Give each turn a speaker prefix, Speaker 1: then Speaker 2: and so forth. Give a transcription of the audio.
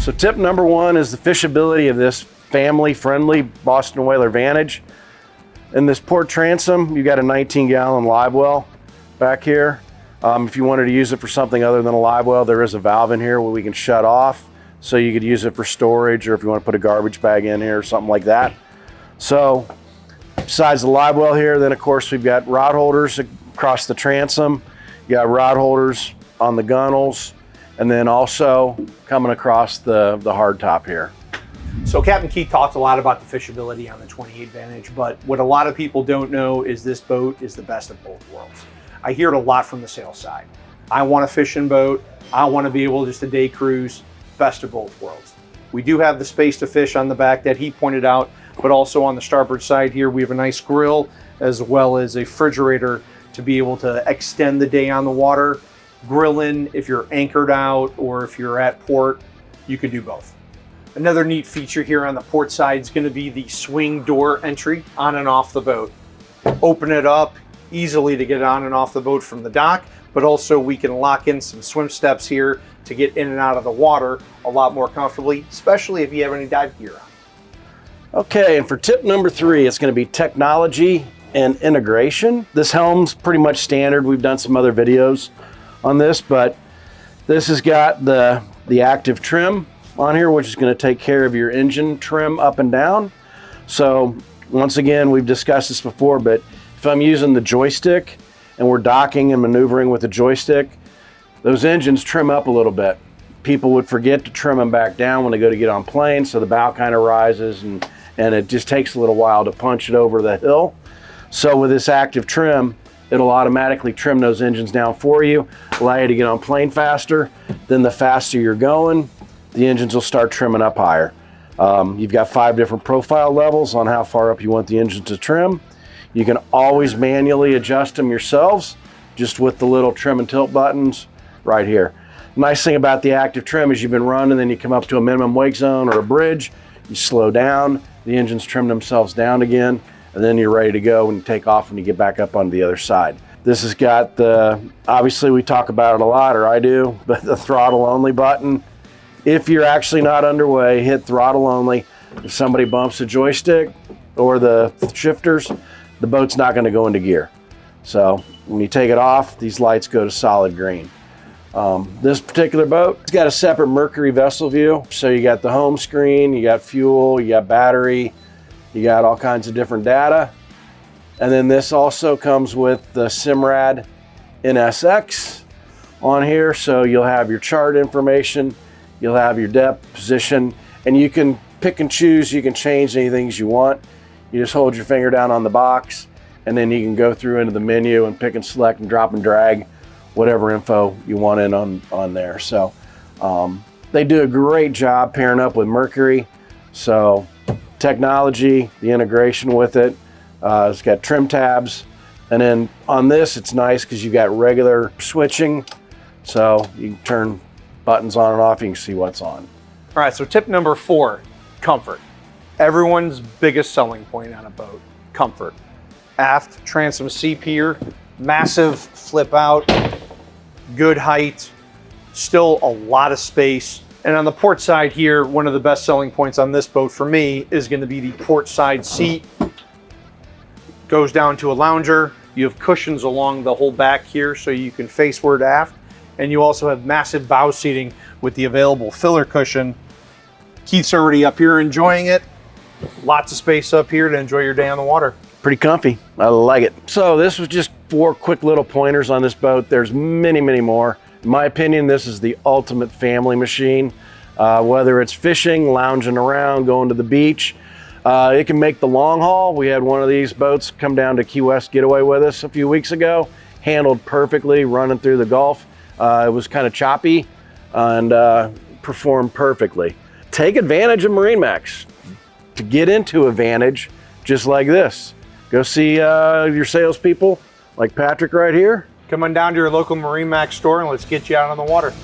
Speaker 1: So tip number one is the fishability of this family-friendly Boston Whaler Vantage. In this port transom, you got a 19-gallon live well back here. If you wanted to use it for something other than a live well, there is a valve in here where we can shut off. So you could use it for storage, or if you want to put a garbage bag in here or something like that. So besides the live well here, then of course we've got rod holders across the transom. You got rod holders on the gunnels, and then also coming across the hard top here.
Speaker 2: So Captain Keith talked a lot about the fishability on the 28 Vantage, but what a lot of people don't know is this boat is the best of both worlds. I hear it a lot from the sales side. I want a fishing boat. I want to be able just a day cruise. Best of both worlds. We do have the space to fish on the back that he pointed out, but also on the starboard side here, we have a nice grill as well as a refrigerator to be able to extend the day on the water. Grilling if you're anchored out or if you're at port, you can do both. Another neat feature here on the port side is going to be the swing door entry on and off the boat. Open it up easily to get on and off the boat from the dock, but also we can lock in some swim steps here to get in and out of the water a lot more comfortably, especially if you have any dive gear on.
Speaker 1: Okay, and for tip number three, it's going to be technology and integration. This helm's pretty much standard. We've done some other videos on this, but this has got the active trim on here, which is going to take care of your engine trim up and down. So once again, we've discussed this before, but if I'm using the joystick and we're docking and maneuvering with the joystick, those engines trim up a little bit. People would forget to trim them back down when they go to get on plane, so the bow kind of rises and it just takes a little while to punch it over the hill. So with this active trim, it'll automatically trim those engines down for you, allow you to get on plane faster. Then the faster you're going, the engines will start trimming up higher. You've got 5 different profile levels on how far up you want the engine to trim. You can always manually adjust them yourselves just with the little trim and tilt buttons right here. Nice thing about the active trim is you've been running, then you come up to a minimum wake zone or a bridge, you slow down, the engines trim themselves down again, and then you're ready to go and take off when you get back up onto the other side. This has got the, obviously we talk about it a lot, or I do, but the throttle only button. If you're actually not underway, hit throttle only. If somebody bumps the joystick or the shifters, the boat's not going to go into gear. So when you take it off, these lights go to solid green. This particular boat, it's got a separate Mercury vessel view. So you got the home screen, you got fuel, you got battery, you got all kinds of different data. And then this also comes with the Simrad NSX on here. So you'll have your chart information, you'll have your depth, position, and you can pick and choose. You can change anything you want. You just hold your finger down on the box, and then you can go through into the menu and pick and select and drop and drag whatever info you want in on there. So they do a great job pairing up with Mercury. So technology, the integration with it, it's got trim tabs. And then on this, it's nice because you got regular switching. So you can turn buttons on and off, you can see what's on.
Speaker 2: All right, so tip number 4, comfort. Everyone's biggest selling point on a boat, comfort. Aft transom seat here, massive flip out, good height, still a lot of space. And on the port side here, one of the best selling points on this boat for me is going to be the port side seat. Goes down to a lounger. You have cushions along the whole back here so you can face ward aft. And you also have massive bow seating with the available filler cushion. Keith's already up here enjoying it. Lots of space up here to enjoy your day on the water.
Speaker 1: Pretty comfy, I like it. So this was just 4 quick little pointers on this boat. There's many, many more. In my opinion, this is the ultimate family machine. Whether it's fishing, lounging around, going to the beach, it can make the long haul. We had one of these boats come down to Key West Getaway with us a few weeks ago, handled perfectly, running through the Gulf. It was kind of choppy and performed perfectly. Take advantage of MarineMax to get into a Vantage just like this. Go see your salespeople like Patrick right here.
Speaker 2: Come on down to your local MarineMax store and let's get you out on the water.